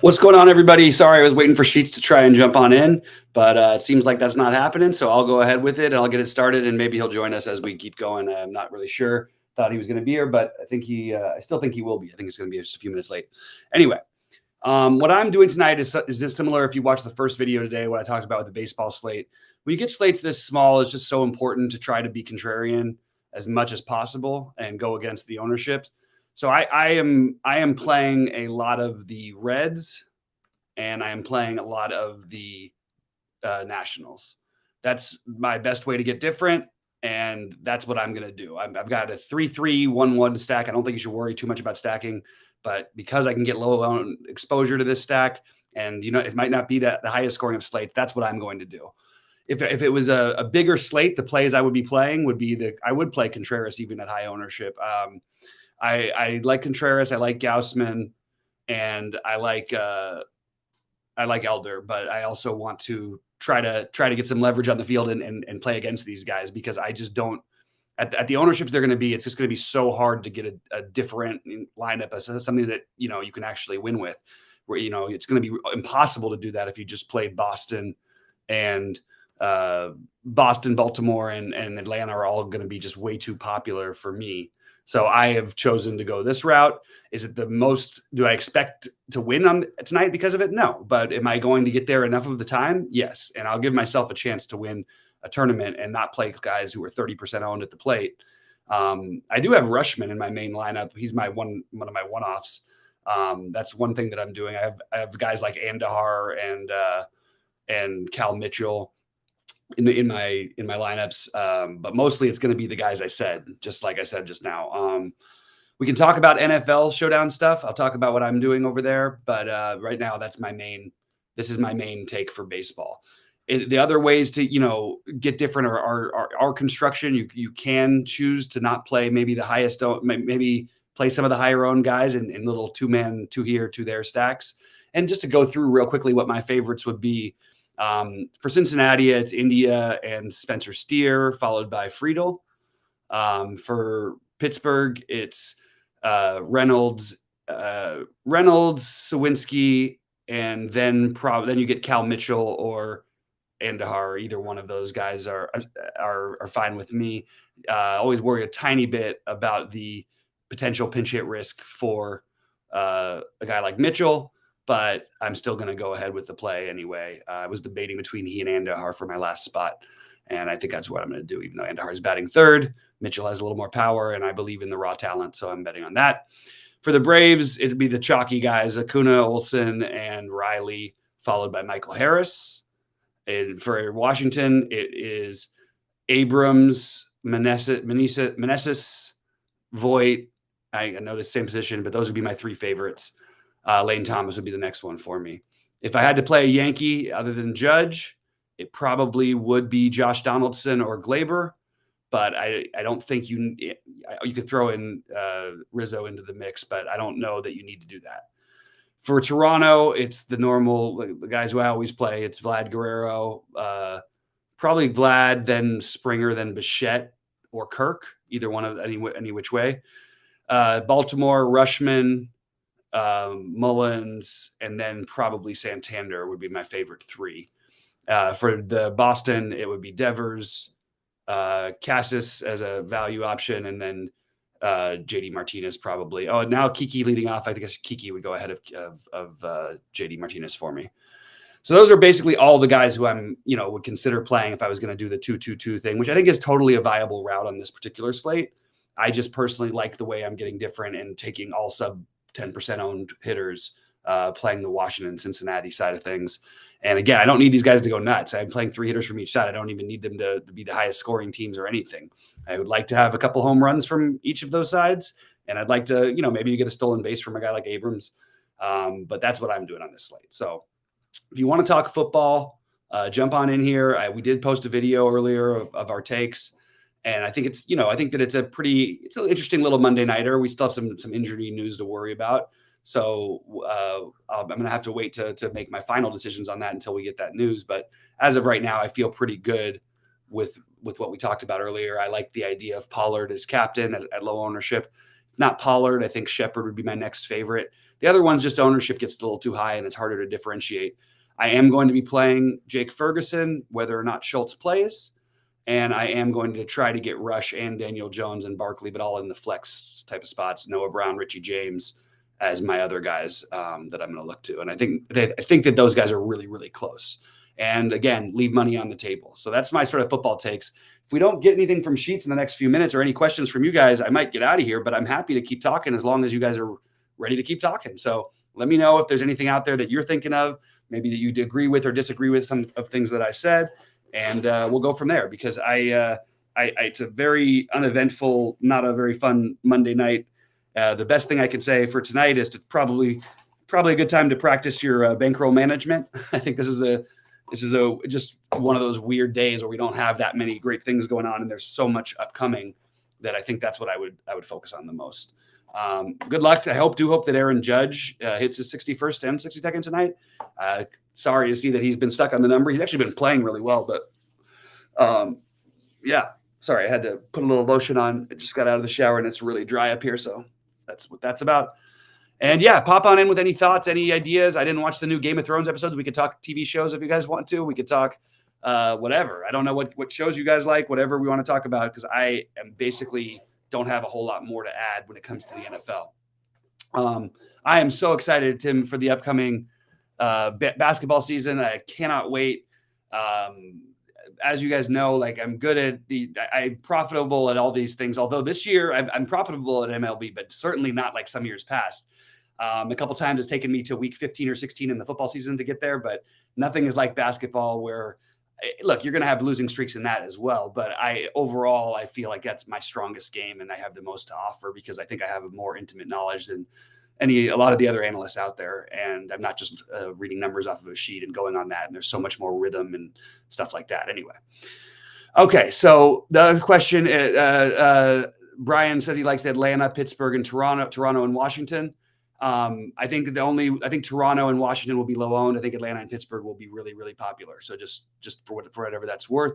What's going on, everybody? Sorry, I was waiting for Sheets to try and jump on in, but it seems like that's not happening. So I'll go ahead with it and I'll get it started, and maybe he'll join us as we keep going. I'm not really sure. Thought he was going to be here, but I still think he will be. I think it's going to be just a few minutes late. Anyway, what I'm doing tonight is similar. If you watch the first video today, what I talked about with the baseball slate, when you get slates this small, it's just so important to try to be contrarian as much as possible and go against the ownership. So I am playing a lot of the Reds, and I am playing a lot of the Nationals. That's my best way to get different, and that's what I'm going to do. I've got a 3-3-1-1 stack. I don't think you should worry too much about stacking, but because I can get low exposure to this stack, and it might not be the highest scoring of slates, that's what I'm going to do. If it was a bigger slate, the plays I would be playing would be I would play Contreras even at high ownership. I like Contreras, I like Gaussman, and I like Elder, but I also want to try to get some leverage on the field and play against these guys, because I just don't at the ownerships they're going to be. It's just going to be so hard to get a different lineup as something that you can actually win with. Where it's going to be impossible to do that if you just played Boston and Baltimore, and Atlanta are all going to be just way too popular for me. So I have chosen to go this route. Is it the most? Do I expect to win on tonight because of it? No. But am I going to get there enough of the time? Yes. And I'll give myself a chance to win a tournament and not play guys who are 30% owned at the plate. I do have Rushman in my main lineup. He's one of my one-offs. That's one thing that I'm doing. I have guys like Andahar and Cal Mitchell in my lineups, but mostly it's going to be the guys I said, just like I said just now. We can talk about NFL showdown stuff. I'll talk about what I'm doing over there, but right now this is my main take for baseball. The other ways to get different are construction. You can choose to not play maybe the highest, maybe play some of the higher owned guys in little two-man, two here, two there stacks. And just to go through real quickly what my favorites would be. For Cincinnati, it's India and Spencer Steer, followed by Friedel. For Pittsburgh, it's Reynolds, Sawinski, and then you get Cal Mitchell or Andahar. Either one of those guys are fine with me. Always worry a tiny bit about the potential pinch hit risk for a guy like Mitchell, but I'm still going to go ahead with the play anyway. I was debating between he and Andahar for my last spot, and I think that's what I'm going to do. Even though Andahar is batting third, Mitchell has a little more power, and I believe in the raw talent, so I'm betting on that. For the Braves, it'd be the chalky guys, Acuna, Olsen, and Riley, followed by Michael Harris. And for Washington, it is Abrams, Meneses, Voit. I know the same position, but those would be my three favorites. Lane Thomas would be the next one for me. If I had to play a Yankee other than Judge, it probably would be Josh Donaldson or Glaber, but I don't think you could throw in Rizzo into the mix, but I don't know that you need to do that. For Toronto, it's the guys who I always play. It's Vlad Guerrero, probably Vlad, then Springer, then Bichette or Kirk, either one of any which way. Baltimore, Rushman, Mullins, and then probably Santander would be my favorite three. For the Boston, it would be Devers, Cassis as a value option, and then JD Martinez probably. Oh, now Kiki leading off. I guess Kiki would go ahead of JD Martinez for me. So those are basically all the guys who I'm, would consider playing if I was going to do the 2-2-2 thing, which I think is totally a viable route on this particular slate. I just personally like the way I'm getting different and taking all sub 10% owned hitters, playing the Washington, Cincinnati side of things. And again, I don't need these guys to go nuts. I'm playing three hitters from each side. I don't even need them to be the highest scoring teams or anything. I would like to have a couple home runs from each of those sides. And I'd like to, maybe you get a stolen base from a guy like Abrams. But that's what I'm doing on this slate. So if you want to talk football, jump on in here. We did post a video earlier of our takes. And I think it's, I think that it's an interesting little Monday nighter. We still have some injury news to worry about. So I'm going to have to wait to make my final decisions on that until we get that news. But as of right now, I feel pretty good with what we talked about earlier. I like the idea of Pollard as captain at low ownership. not Pollard. I think Shepard would be my next favorite. The other ones, just ownership gets a little too high and it's harder to differentiate. I am going to be playing Jake Ferguson, whether or not Schultz plays. And I am going to try to get Rush and Daniel Jones and Barkley, but all in the flex type of spots. Noah Brown, Richie James as my other guys that I'm going to look to. And I think that those guys are really, really close. And again, leave money on the table. So that's my sort of football takes. If we don't get anything from Sheets in the next few minutes or any questions from you guys, I might get out of here, but I'm happy to keep talking as long as you guys are ready to keep talking. So let me know if there's anything out there that you're thinking of, maybe that you agree with or disagree with some of things that I said. And we'll go from there because it's a very uneventful, not a very fun Monday night. The best thing I can say for tonight is to probably a good time to practice your bankroll management. I think this is just one of those weird days where we don't have that many great things going on, and there's so much upcoming that I think that's what I would focus on the most. Good luck. I do hope that Aaron Judge hits his 61st and 62nd tonight. Sorry to see that he's been stuck on the number. He's actually been playing really well, but yeah. Sorry, I had to put a little lotion on. I just got out of the shower and it's really dry up here, so that's what that's about. And yeah, pop on in with any thoughts, any ideas. I didn't watch the new Game of Thrones episodes. We could talk TV shows if you guys want to. We could talk whatever. I don't know what shows you guys like, whatever we want to talk about, because I am basically don't have a whole lot more to add when it comes to the NFL. I am so excited, Tim, for the upcoming basketball season. I cannot wait. As you guys know, like I'm profitable at all these things. Although this year I'm profitable at MLB, but certainly not like some years past. A couple times it's taken me to week 15 or 16 in the football season to get there, but nothing is like basketball where, look, you're going to have losing streaks in that as well. But overall, I feel like that's my strongest game and I have the most to offer because I think I have a more intimate knowledge than a lot of the other analysts out there. And I'm not just reading numbers off of a sheet and going on that. And there's so much more rhythm and stuff like that. Anyway. Okay. So the other question, Brian says he likes Atlanta, Pittsburgh, and Toronto and Washington. I think Toronto and Washington will be low owned. I think Atlanta and Pittsburgh will be really, really popular. So just for whatever that's worth.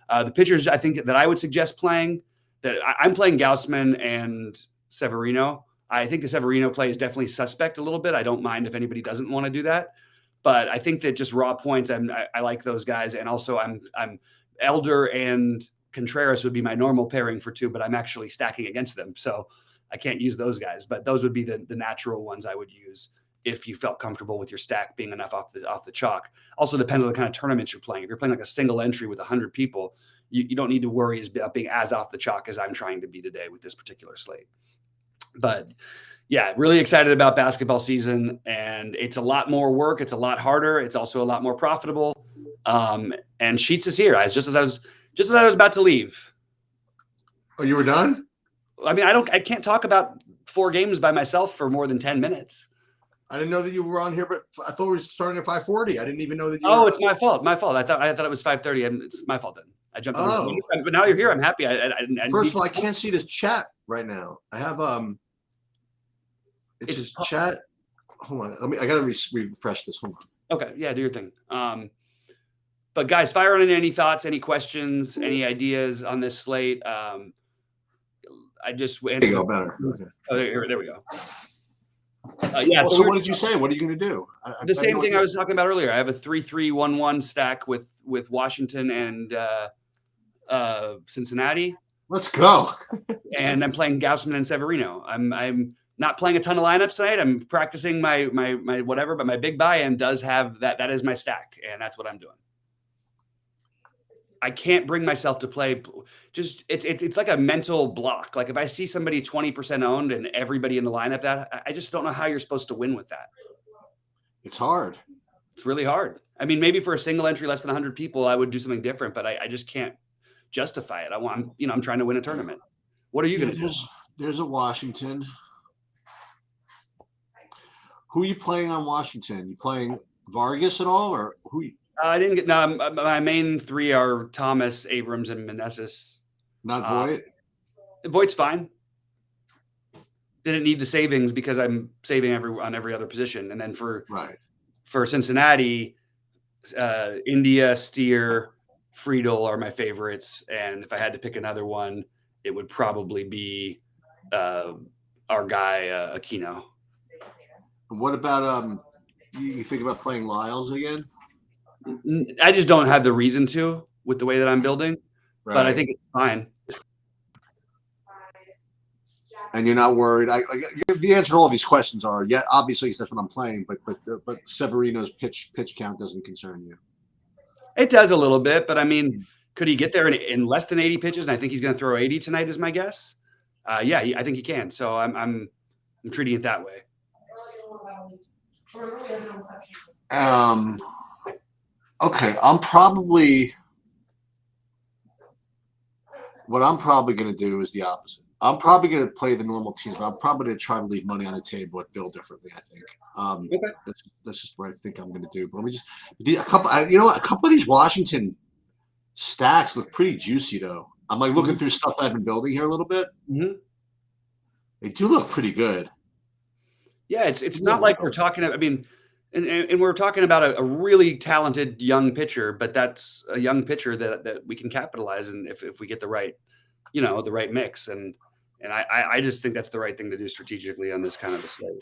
The pitchers I think that I would suggest playing that I'm playing Gaussman and Severino. I think the Severino play is definitely suspect a little bit. I don't mind if anybody doesn't want to do that, but I think that just raw points, I like those guys. And also I'm Elder and Contreras would be my normal pairing for two, but I'm actually stacking against them. So I can't use those guys, but those would be the natural ones I would use if you felt comfortable with your stack being enough off the chalk. Also depends on the kind of tournaments you're playing. If you're playing like a single entry with 100 people, you don't need to worry about being as off the chalk as I'm trying to be today with this particular slate. But yeah, really excited about basketball season, and it's a lot more work. It's a lot harder. It's also a lot more profitable. And Sheets is here. Just as I was about to leave. Oh, you were done? I mean, I can't talk about 4 games by myself for more than 10 minutes. I didn't know that you were on here, but I thought we were starting at 5:40. I didn't even know that you were. It's my fault. I thought it was 5:30, and it's my fault then. I jumped in. But now you're here. I'm happy. First of all, I can't see this chat right now. I have it's just chat. Hold on. I gotta refresh this. Hold on. Okay. Yeah, do your thing. But guys, fire on any thoughts, any questions, any ideas on this slate. I just there you go, better. Okay. Oh, there we go. So what did you say? What are you going to do? The same thing I was talking about earlier. I have a 3-3-1-1 stack with Washington and Cincinnati. Let's go. And I'm playing Gaussman and Severino. I'm not playing a ton of lineups tonight. I'm practicing my whatever, but my big buy-in does have that. That is my stack, and that's what I'm doing. I can't bring myself to play. Just it's like a mental block. Like if I see somebody 20% owned and everybody in the lineup, that I just don't know how you're supposed to win with that. It's hard. It's really hard. I mean, maybe for a single entry less than 100 people, I would do something different, but I just can't justify it. I'm trying to win a tournament. What are you going to do? There's a Washington. Who are you playing on Washington? You playing Vargas at all, or who? I didn't get. No, my main 3 are Thomas, Abrams, and Meneses. Not Voigt. Voigt's fine. Didn't need the savings because I'm saving on every other position, and then for Cincinnati, India, Steer, Friedel are my favorites, and if I had to pick another one, it would probably be our guy Aquino. What about you think about playing Lyles again? I just don't have the reason to with the way that I'm building, but I Right. think it's fine. And you're not worried. The answer to all these questions are yeah. Obviously, that's what I'm playing, but Severino's pitch count doesn't concern you. It does a little bit, but I mean, could he get there in less than 80 pitches? And I think he's going to throw 80 tonight, is my guess. Yeah, I think he can. So I'm treating it that way. Okay, what I'm probably going to do is the opposite. I'm probably going to play the normal teams, but I'm probably going to try to leave money on the table and build differently. I think Okay. that's just what I think I'm going to do. But let me just a couple. A couple of these Washington stacks look pretty juicy, though. I'm like looking through stuff I've been building here a little bit. Mm-hmm. They do look pretty good. Yeah, it's not like we're talking. I mean, and we're talking about a really talented young pitcher, but that's a young pitcher that we can capitalize in if we get the right, the right mix. And I just think that's the right thing to do strategically on this kind of a slate.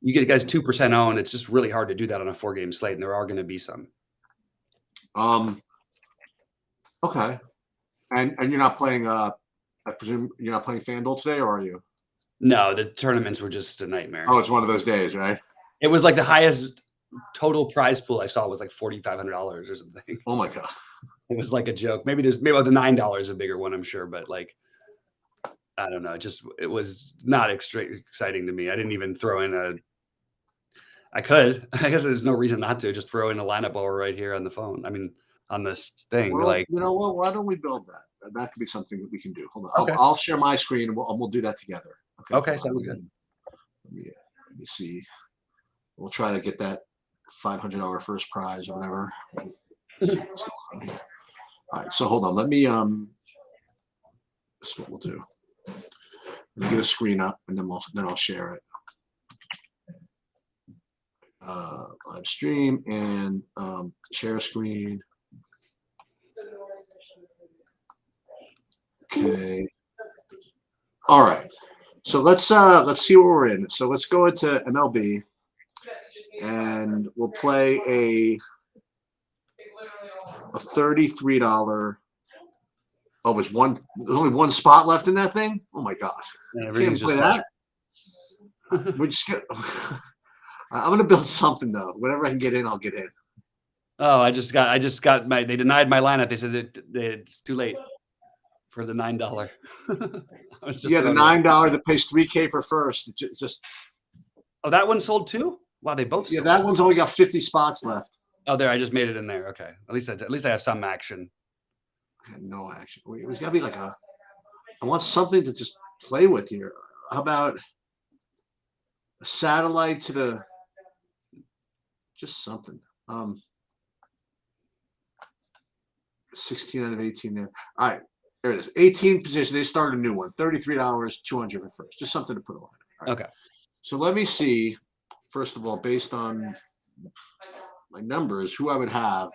You get guys 2% owned. It's just really hard to do that on a 4-game slate, and there are going to be some. Okay. And you're not playing. I presume you're not playing FanDuel today, or are you? No, the tournaments were just a nightmare. Oh, it's one of those days, right? It was like the highest total prize pool I saw was like $4,500 or something. Oh my god. It was like a joke. Maybe the $9 a bigger one, I'm sure, but like I don't know. It was not exciting to me. I didn't even throw in I could. I guess there's no reason not to just throw in a lineup while we're right here on the phone. I mean, on this thing. Well, like, you know what? Why don't we build that? That could be something that we can do. Hold on. Okay. I'll share my screen and we'll do that together. Okay, sounds good. Let me see. We'll try to get that $500 first prize or whatever. Let's see what's going on here. All right, so hold on. Let me this is what we'll do. Let me get a screen up and then I'll share it. Live stream and share screen. Okay. All right. So let's see what we're in. So let's go into MLB and we'll play a $33. Oh, there's only one spot left in that thing? Oh my gosh. Yeah, Can't even play that. We just get I'm gonna build something though. Whatever I can get in, I'll get in. Oh, I just got they denied my lineup. They said it's too late for the $9. Yeah, the $9 that pays $3K for first. Just Oh, that one sold too? Wow, they both sold. That one's only got 50 spots left. Oh, there, I just made it in there. Okay. At least I have some action. I had no action. It's gotta be like I want something to just play with here. How about a satellite to the just something. 16 out of 18 there. All right, there it is. 18 position. They started a new one. $33, 200 for first. Just something to put on. Right. Okay. So let me see. First of all, based on my numbers, who I would have,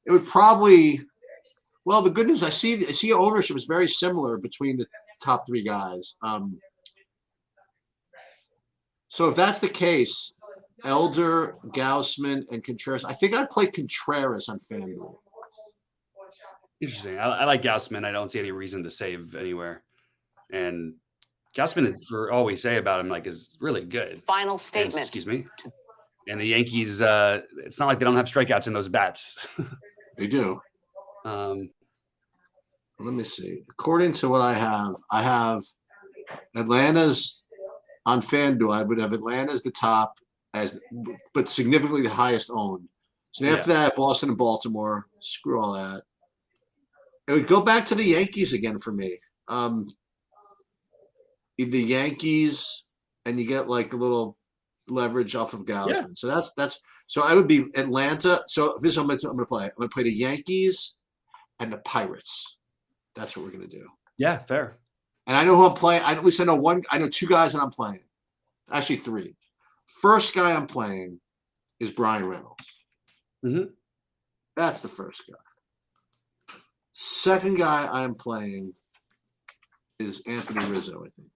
it would probably. Well, the good news I see ownership is very similar between the top three guys. So if that's the case, Elder, Gaussman, and Contreras. I think I'd play Contreras on FanDuel. Interesting. I like Gaussman. I don't see any reason to save anywhere. And Gaussman, for all we say about him, like, is really good. Final statement. And, excuse me. And the Yankees, it's not like they don't have strikeouts in those bats. They do. Let me see. According to what I have Atlanta's on FanDuel. I would have Atlanta as the top, but significantly the highest owned. So after that, Boston and Baltimore. Screw all that. It would go back to the Yankees again for me. The Yankees, and you get like a little leverage off of Gaussman. Yeah. So that's so I would be Atlanta. So this I'm gonna play. I'm gonna play the Yankees and the Pirates. That's what we're gonna do. Yeah, fair. And I know who I'm playing. At least I know one. I know two guys that I'm playing. Actually, three. First guy I'm playing is Brian Reynolds. Mm-hmm. That's the first guy. Second guy I'm playing is Anthony Rizzo, I think.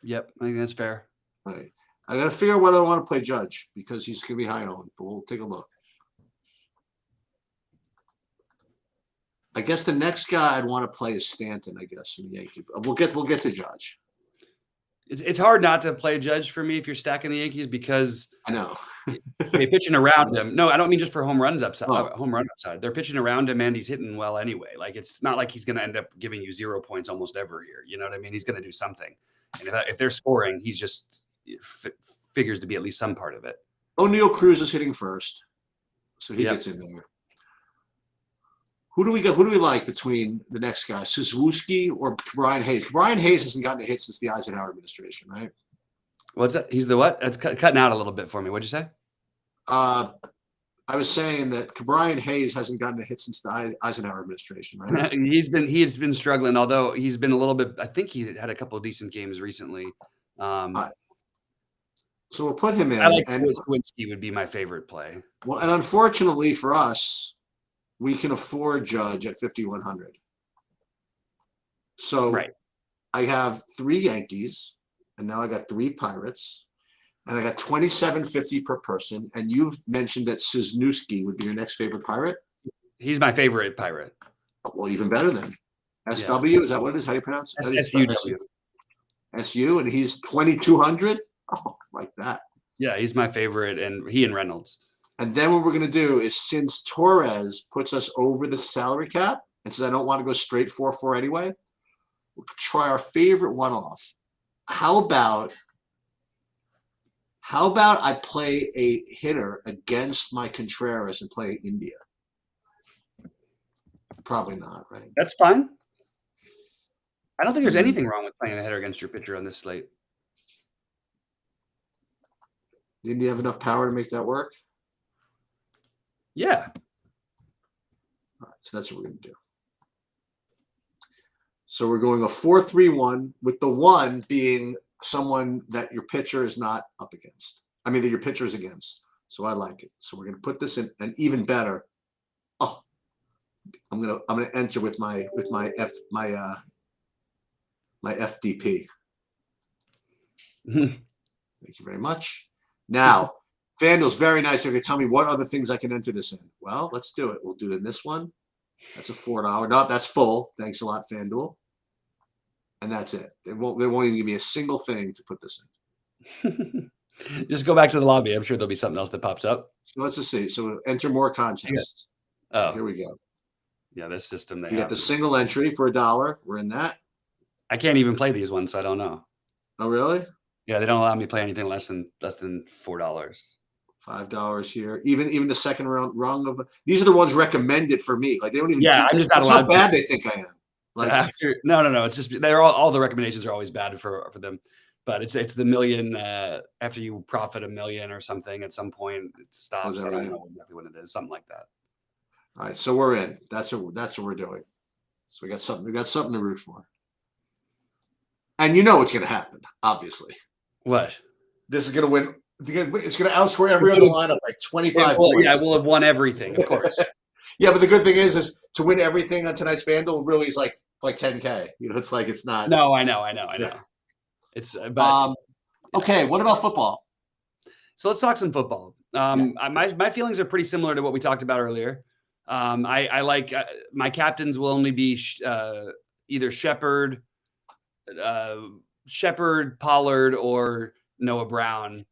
Yep, I think that's fair. Right. I got to figure out whether I want to play Judge because he's going to be high owned, but we'll take a look. I guess the next guy I'd want to play is Stanton, I guess, from the Yankees. We'll get to Judge. It's hard not to play Judge for me if you're stacking the Yankees because I know. they're pitching around him. No, I don't mean just for home runs upside. Oh. Home run upside. They're pitching around him, and he's hitting well anyway. Like it's not like he's going to end up giving you 0 points almost every year. You know what I mean? He's going to do something, and if they're scoring, he's just figures to be at least some part of it. O'Neill Cruz is hitting first, so he gets in there. Who do we like between the next guy, Suzuki or Brian Hayes? Brian Hayes hasn't gotten a hit since the Eisenhower administration, right? What's that? He's the what? That's cutting out a little bit for me. What'd you say? I was saying that Brian Hayes hasn't gotten a hit since the Eisenhower administration, right? He has been struggling, although he's been a little bit. I think he had a couple of decent games recently. So we'll put him in. I like Swinski would be my favorite play. Well, and unfortunately for us, we can afford Judge at 5,100. So I have 3 Yankees, and now I got 3 Pirates, and I got $27.50 per person. And you've mentioned that Cisnewski would be your next favorite Pirate. He's my favorite Pirate. Well, even better then. SW, is that what it is? How do you pronounce it? SUW. SU, and he's 2,200. Oh, like that. Yeah, he's my favorite, and he and Reynolds. And then what we're going to do is, since Torres puts us over the salary cap and says I don't want to go straight 4-4 anyway, we'll try our favorite one-off. How about I play a hitter against my Contreras and play India? Probably not, right? That's fine. I don't think there's anything wrong with playing a hitter against your pitcher on this slate. Did India have enough power to make that work? Yeah. All right, so that's what we're going to do. So we're going a 4-3-1 with the 1 being someone that your pitcher is not up against. I mean, that your pitcher is against. So I like it. So we're going to put this in, and even better. Oh, I'm gonna enter with my FDP. Thank you very much. Now, FanDuel's very nice. They're going to tell me what other things I can enter this in. Well, let's do it. We'll do it in this one. That's a $4. No, that's full. Thanks a lot, FanDuel. And that's it. They won't even give me a single thing to put this in. Just go back to the lobby. I'm sure there'll be something else that pops up. So let's just see. So enter more contests. Oh, here we go. Yeah, this system. You got the single entry for $1. We're in that. I can't even play these ones, so I don't know. Oh, really? Yeah, they don't allow me to play anything less than $4. $5 here. Even the second round of these are the ones recommended for me. Like they don't even. Yeah, I'm just not allowed. How bad they think I am. Like no. It's just they're all the recommendations are always bad for them. But it's the million after you profit $1 million or something at some point it stops. I don't know exactly what it is, something like that. All right, so we're in. That's what we're doing. So we got something to root for. And you know what's going to happen, obviously. What? This is going to win. It's going to outscore every other lineup by 25 points. Yeah, we'll have won everything, of course. Yeah, but the good thing is to win everything on tonight's FanDuel really is like 10K. You know, it's like it's not. No, I know. It's but okay. What about football? So let's talk some football. My feelings are pretty similar to what we talked about earlier. I like my captains will only be either Shepard, Pollard, or Noah Brown,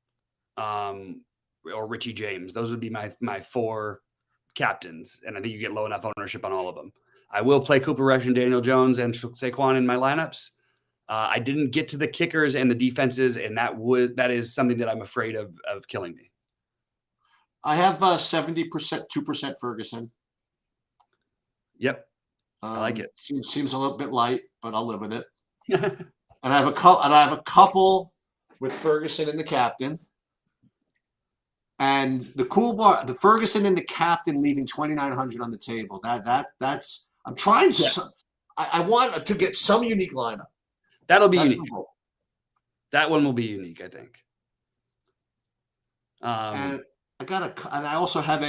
or Richie James. Those would be my 4 captains, and I think you get low enough ownership on all of them. I will play Cooper Rush and Daniel Jones and Saquon in my lineups. I didn't get to the kickers and the defenses, and that is something that I'm afraid of killing me. I have 70%, 2% Ferguson. Yep, I like it. Seems a little bit light, but I'll live with it. And I have a couple with Ferguson and the captain. And the cool part, the Ferguson and the captain leaving 2,900 on the table. That's I'm trying. Yeah. I want to get some unique lineup. That'll be unique. That one will be unique, I think. And I also have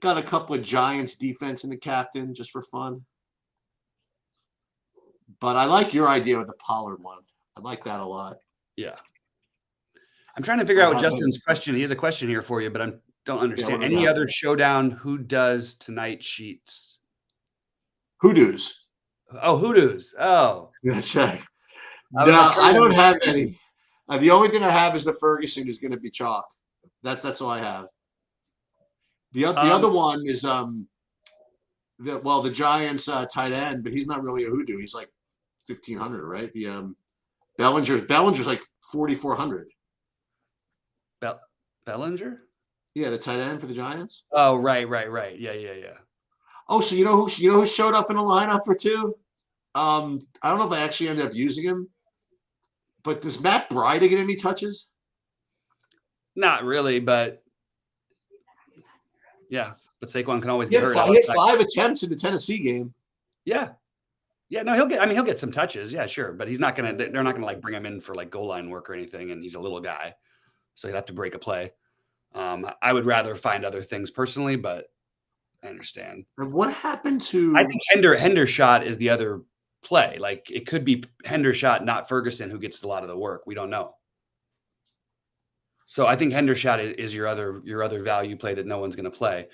got a couple of Giants defense in the captain just for fun. But I like your idea with the Pollard one. I like that a lot. Yeah. I'm trying to figure I out what have Justin's question. He has a question here for you, but I don't Yeah, understand. what do we Any got? other showdown? Who does tonight sheets? Hoodoos. Oh, hoodoos. Oh, That's right. I was No, like, I don't have any. The only thing I have is the Ferguson who's going to be chalk. That's all I have. The other one is the Giants tight end, but he's not really a hoodoo. He's like 1,500, right? The Bellinger's like 4,400. Bellinger. Yeah, the tight end for the Giants. Oh, right. Yeah. Oh, so who showed up in the lineup for two? I don't know if I actually ended up using him, but does Matt Breida get any touches? Not really, but yeah. But Saquon can always He get had hurt. five, he had 5 attempts in the Tennessee game. Yeah. Yeah, no, he'll get some touches. Yeah, sure. But they're not gonna like bring him in for like goal line work or anything. And he's a little guy. So he'd have to break a play. I would rather find other things personally, but I understand. And what happened to? I think Hendershot is the other play. Like it could be Hendershot, not Ferguson, who gets a lot of the work. We don't know. So I think Hendershot is your other value play that no one's going to play.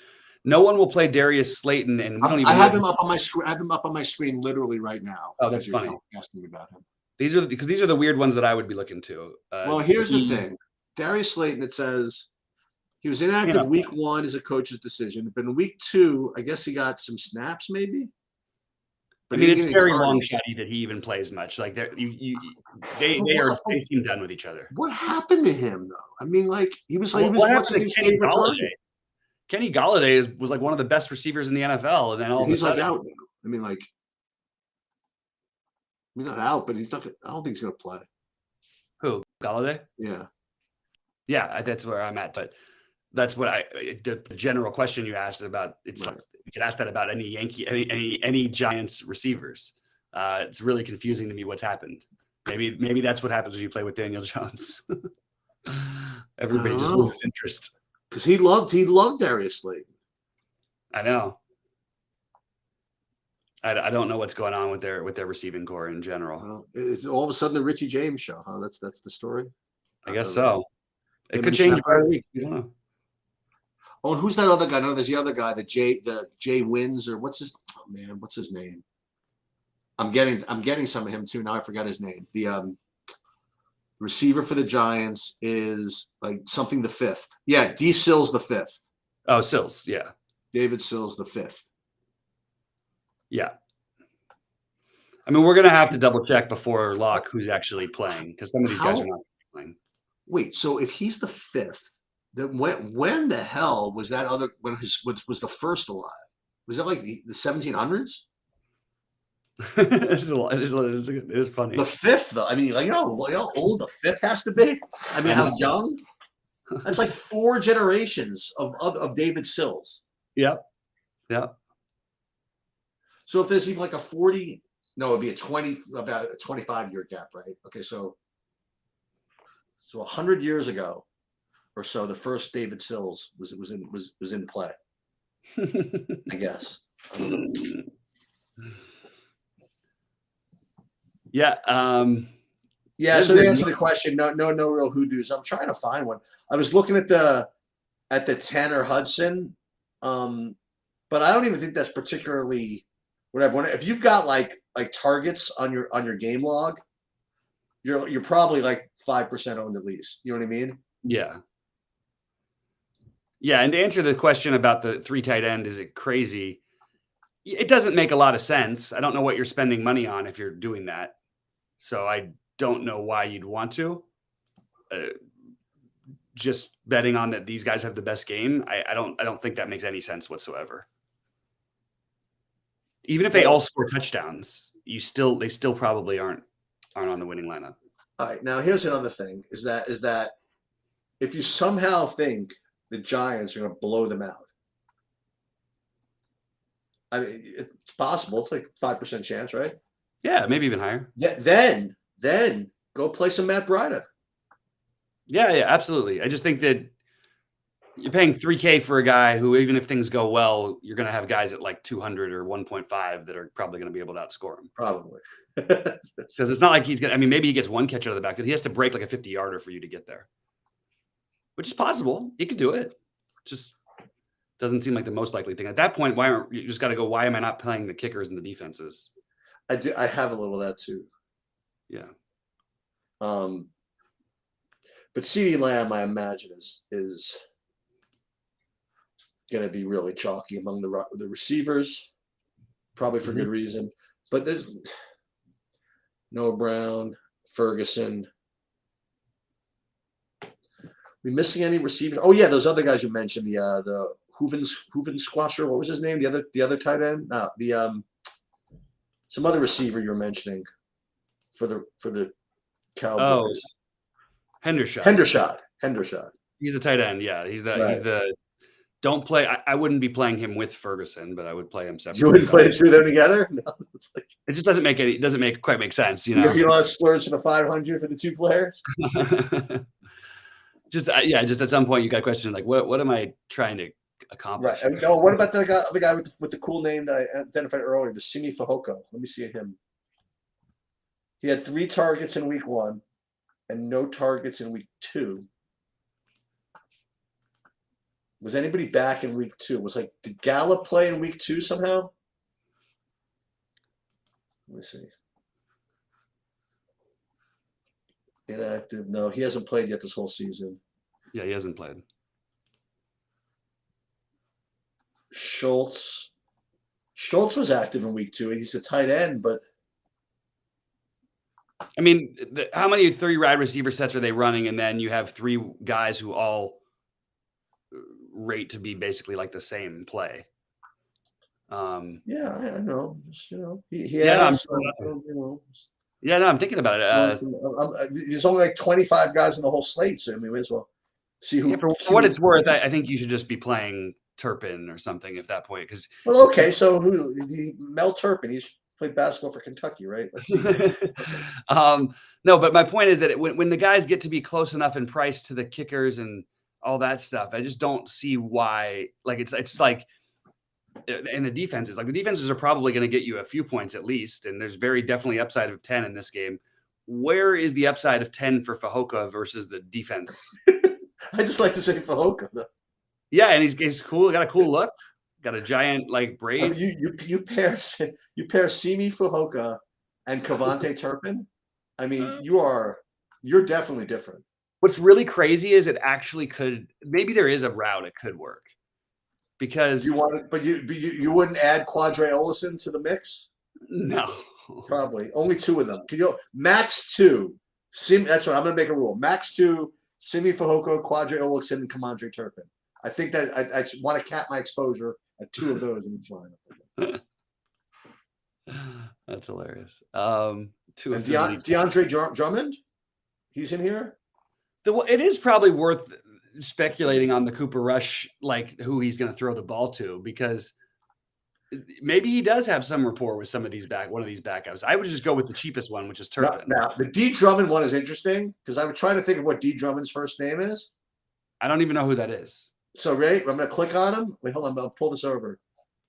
No one will play Darius Slayton, and we don't even. I have him up on my screen. I have him up on my screen literally right now. Oh, that's funny. Asking me about him. These are the weird ones that I would be looking to. Well, here's the thing: Darius Slayton. It says he was inactive week 1 as a coach's decision, but in week 2, I guess he got some snaps, maybe. But I mean, it's very long shotty that he even plays much. Like they seem done with each other. What happened to him though? I mean, like he was like what happened to Kenny Galladay? Kenny Galladay was like one of the best receivers in the NFL, and then he's like out now. I mean, like he's not out, but he's not. I don't think he's going to play. Who, Galladay? Yeah, that's where I'm at. But that's what the general question you asked about. It's right. You could ask that about any any Giants receivers. It's really confusing to me what's happened. Maybe that's what happens when you play with Daniel Jones. Everybody just loses interest. Because he loved Darius Slayton. I know. I don't know what's going on with their receiving core in general. Well, it's all of a sudden the Richie James show, huh? That's the story. I guess so. It could change by a week. You don't know. Oh, and who's that other guy? No, there's the other guy, the Jay Wins, or what's his name? I'm getting some of him too. Now I forgot his name. The receiver for the Giants is like something the 5th. Yeah, D Sills the 5th. Oh, Sills, yeah. David Sills the 5th. Yeah. I mean, we're gonna have to double check before lock who's actually playing, because some of these guys are not playing. Wait, so if he's the 5th, then when the hell was that other was the first alive? Was that like the 1700s? It is funny. The 5th, though. I mean, like, how old the 5th has to be? I mean, how young? That's like 4 generations of David Sills. Yeah. So if there's even like it'd be about a 25-year gap, right? Okay, so 100 years ago or so, the first David Sills was in play. I guess. I don't know. Yeah. So to answer the question, no real hoodoos. I'm trying to find one. I was looking at the Tanner Hudson, but I don't even think that's particularly whatever. If you've got like targets on your game log, you're probably like 5% owned at least. You know what I mean? Yeah. Yeah, and to answer the question about the 3 tight end, is it crazy? It doesn't make a lot of sense. I don't know what you're spending money on if you're doing that. So I don't know why you'd want to. Just betting on that these guys have the best game, I don't think that makes any sense whatsoever. Even if they all score touchdowns, they still probably aren't on the winning lineup. All right, now here's another thing: is that if you somehow think the Giants are going to blow them out, I mean, it's possible. It's like 5% chance, right? Yeah, maybe even higher. Then go play some Matt Breida. Yeah, absolutely. I just think that You're paying $3K for a guy who, even if things go well, you're going to have guys at like 200 or 1.5 that are probably going to be able to outscore him. Probably. Because it's not like he's going to, I mean, maybe he gets one catch out of the back, but he has to break like a 50-yarder for you to get there, which is possible. He could do it. Just doesn't seem like the most likely thing. At that point, why aren't you just got to go, why am I not playing the kickers and the defenses? I have a little of that too. Yeah. But CeeDee Lamb, I imagine, is going to be really chalky among the receivers, probably for good reason. But there's Noah Brown, Ferguson. We missing any receivers? Oh yeah, those other guys you mentioned, the Hooven Squasher. What was his name? The other tight end? No, some other receiver you were mentioning for the Cowboys. Oh, Hendershot. Hendershot. He's the tight end. Yeah, he's the. Don't play. I wouldn't be playing him with Ferguson, but I would play him separately. You wouldn't play the two of them together? No, it's like, it just doesn't quite make sense, You want to splurge for the 500 for the two players? just at some point you got a question like, what am I trying to accomplish? Right. Oh, what about the guy with the cool name that I identified earlier, the Simi Fehoko? Let me see him. He had 3 targets in week 1 and no targets in week 2. Was anybody back in week 2? Did Gallup play in week 2 somehow? Let me see. Inactive. No, he hasn't played yet this whole season. Yeah, he hasn't played. Schultz was active in week 2. He's a tight end, but I mean, how many 3 wide receiver sets are they running? And then you have 3 guys who all rate to be basically like the same play. Yeah, I know. Just, I'm thinking about it. There's only like 25 guys in the whole slate, so we may as well see who. Yeah, for what it's worth, I think you should just be playing Turpin or something at that point. Because okay, so Mel Turpin? He's played basketball for Kentucky, right? Let's see. No, but my point is that when the guys get to be close enough in price to the kickers and all that stuff, I just don't see why. Like it's like. And the defenses are probably going to get you a few points at least. And there's very definitely upside of 10 in this game. Where is the upside of 10 for Fehoko versus the defense? I just like to say Fehoko though. Yeah. And he's cool. Got a cool look. Got a giant like braid. I mean, you pair Simi Fehoko and Cavante Turpin. I mean, you're definitely different. What's really crazy is it actually maybe there is a route it could work. Because you wouldn't add Quadre Olison to the mix? No, probably only 2 of them. Max 2? That's what I'm going to make a rule. Max 2: Simi Fehoko, Quadre Olison, and Kamandre Turpin. I think that I want to cap my exposure at 2 of those in each lineup. That's hilarious. DeAndre Drummond, he's in here. It is probably worth speculating on the Cooper Rush, like who he's going to throw the ball to, because maybe he does have some rapport with one of these backups. I would just go with the cheapest one, which is Turpin. Now the D Drummond one is interesting because I would try to think of what D Drummond's first name is. I don't even know who that is. So I'm going to click on him. Wait, hold on. I'll pull this over.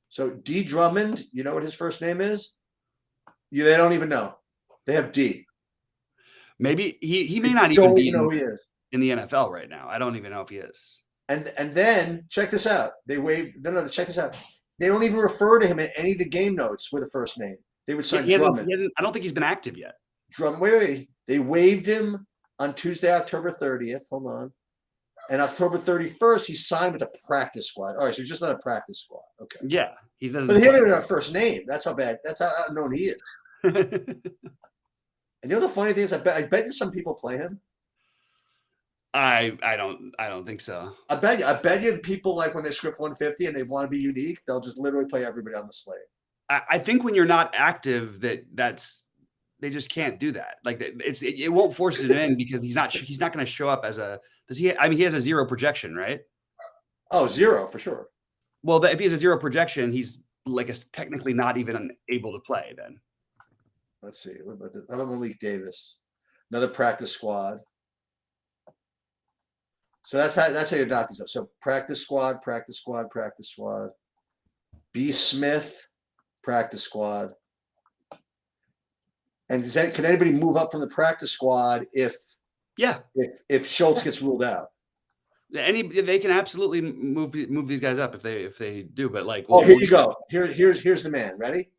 So D Drummond, you know what his first name is? They don't even know. They have D. Maybe he may not even be know who he is in the NFL right now. I don't even know if he is. And then check this out. They waived. No, check this out. They don't even refer to him in any of the game notes with a first name. They would sign Drummond. I don't think he's been active yet. Drummond. Wait. They waived him on Tuesday, October 30th. Hold on. And October 31st, he signed with the practice squad. All right, so he's just not a practice squad. Okay. Yeah, he doesn't. But he doesn't even have a first name. That's how bad. That's how unknown he is. And the funny thing is, I bet you some people play him. I don't think so. I bet you people, like when they script 150 and they want to be unique, they'll just literally play everybody on the slate. I think when you're not active, they just can't do that. Like it won't force it in because he's not going to show up as a. Does he? I mean, he has a 0 projection, right? Oh, 0 for sure. Well, if he has a 0 projection, he's technically not even able to play then. Let's see. How about Malik Davis? Another practice squad. So that's how you dot these up. So practice squad, practice squad, practice squad. B. Smith, practice squad. And can anybody move up from the practice squad if Schultz gets ruled out? They can absolutely move these guys up if they do. But like, here you go. Here's the man. Ready?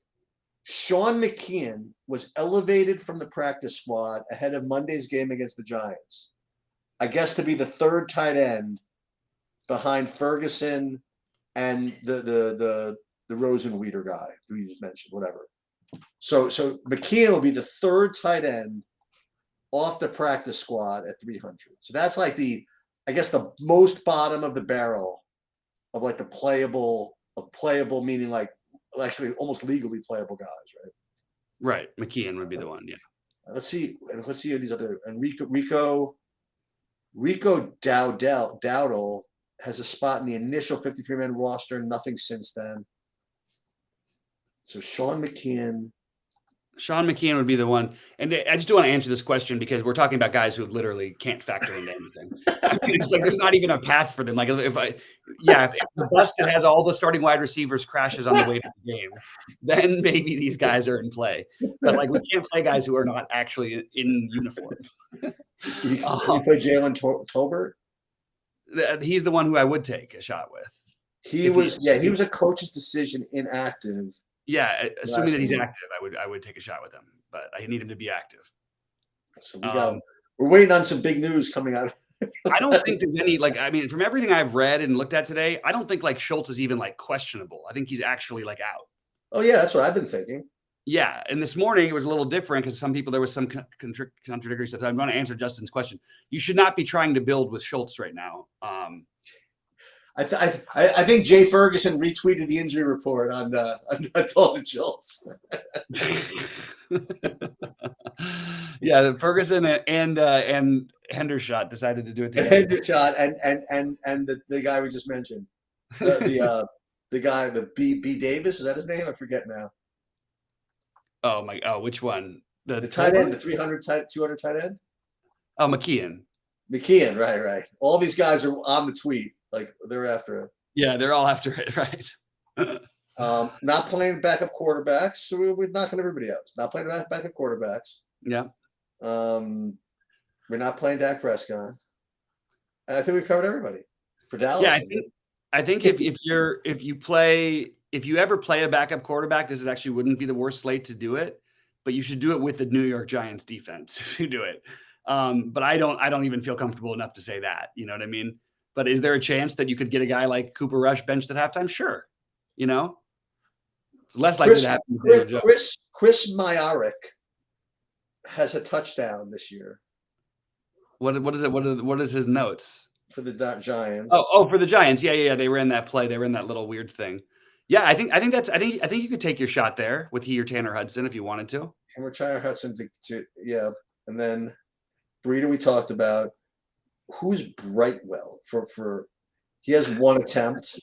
Sean McKeon was elevated from the practice squad ahead of Monday's game against the Giants. I guess to be the third tight end behind Ferguson and the Rosenweeder guy who you just mentioned, whatever. So McKeon will be the third tight end off the practice squad at 300. So that's like the most bottom of the barrel of like the playable meaning like actually almost legally playable guys, right? Right. McKeon would be the one, yeah. Let's see who these other and Rico Dowdle has a spot in the initial 53-man roster, nothing since then. So Sean McKeon would be the one. And I just do want to answer this question because we're talking about guys who literally can't factor into anything. It's like there's not even a path for them. Like if the bus that has all the starting wide receivers crashes on the way to the game, then maybe these guys are in play. But like we can't play guys who are not actually in uniform. You play Jalen Tolbert? He's the one who I would take a shot with. He was a coach's decision inactive. Yeah, assuming that he's active, I would take a shot with him, but I need him to be active. So we're waiting on some big news coming out. I don't think there's any from everything I've read and looked at today, I don't think like Schultz is even like questionable. I think he's actually like out. Oh yeah, that's what I've been thinking. Yeah, and this morning it was a little different because there was some contradictory stuff. So I'm going to answer Justin's question. You should not be trying to build with Schultz right now. I think Jay Ferguson retweeted the injury report on Dalton Schultz. Yeah, Ferguson and Hendershot decided to do it together. Hendershot and the guy we just mentioned, the guy, the B Davis, is that his name? I forget now. Oh, which one? The tight end, the 200 tight end. Oh, McKeon, right. All these guys are on the tweet. Like they're after it. Yeah, they're all after it, right? Not playing backup quarterbacks, so we're knocking everybody out. Not playing backup quarterbacks. Yeah. We're not playing Dak Prescott. I think we've covered everybody for Dallas. Yeah, I think if you ever play a backup quarterback, this actually wouldn't be the worst slate to do it, but you should do it with the New York Giants defense if you do it. But I don't even feel comfortable enough to say that. You know what I mean? But is there a chance that you could get a guy like Cooper Rush benched at halftime? Sure. It's less likely to happen. Chris Myarick has a touchdown this year. What is it? What is his notes for the Giants? Oh, for the Giants. Yeah. They ran that play. They ran that little weird thing. Yeah, I think you could take your shot there with he or Tanner Hudson if you wanted to. And we're trying Hudson to and then Breida we talked about. Who's Brightwell for? He has one attempt.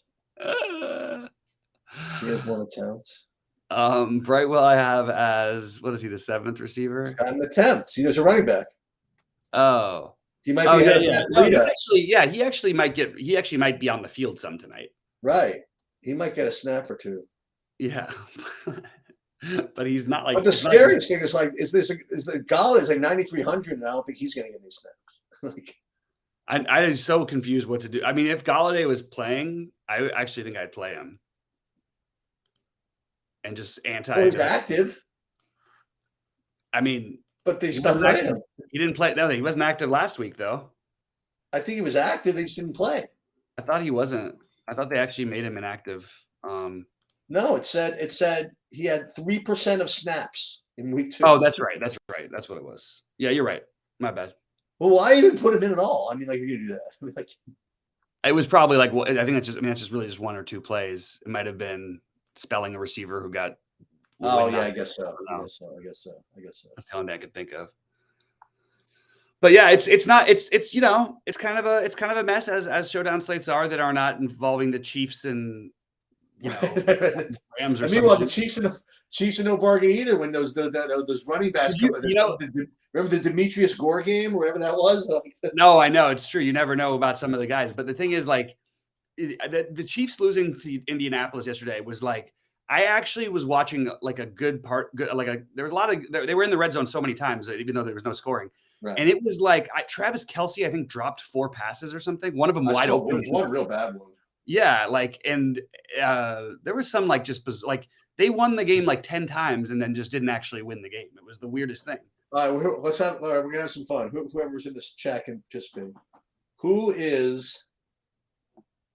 Brightwell I have as, what is he, the 7th receiver? He's got an attempt. See, there's a running back. Oh, he might be ahead of Matt Breida. He actually might be on the field some tonight. Right, he might get a snap or two. Yeah, but he's not like. But the scariest thing is the Gala is like 9,300, and I don't think he's going to get any snaps. I am so confused what to do. I mean, if Galladay was playing, I actually think I'd play him. And just he's active. I mean, but they stopped playing him. He didn't play. No, he wasn't active last week, though. I think he was active. They just didn't play. I thought he wasn't. I thought they actually made him inactive. No, it said he had 3% of snaps in week 2. Oh, that's right. That's what it was. Yeah, you're right. My bad. Well, why even put him in at all? I mean, like, you do that. It was probably like, I think that's just really just 1 or 2 plays. It might have been spelling a receiver who got. Oh yeah, I guess so. I guess so. That's the only thing I could think of. But yeah, it's kind of a mess as showdown slates are that are not involving the Chiefs and you know, Rams or And meanwhile, the something. Chiefs are no bargain either. When those running backs Did come, you know? remember the Demetrius Gore game, or whatever that was. No, I know it's true. You never know about some of the guys, but the thing is, like, the Chiefs losing to Indianapolis yesterday was like I actually was watching like a good part. Good, like there was a lot of they were in the red zone so many times, even though there was no scoring. Right. And it was like Travis Kelce, I think, dropped 4 passes or something. One of them wide open. One real bad one. Yeah, like, and there was some like just like they won the game like 10 times and then just didn't actually win the game. It was the weirdest thing. All right, let's have. All right, we're gonna have some fun. Whoever's in this chat can participate. Who is?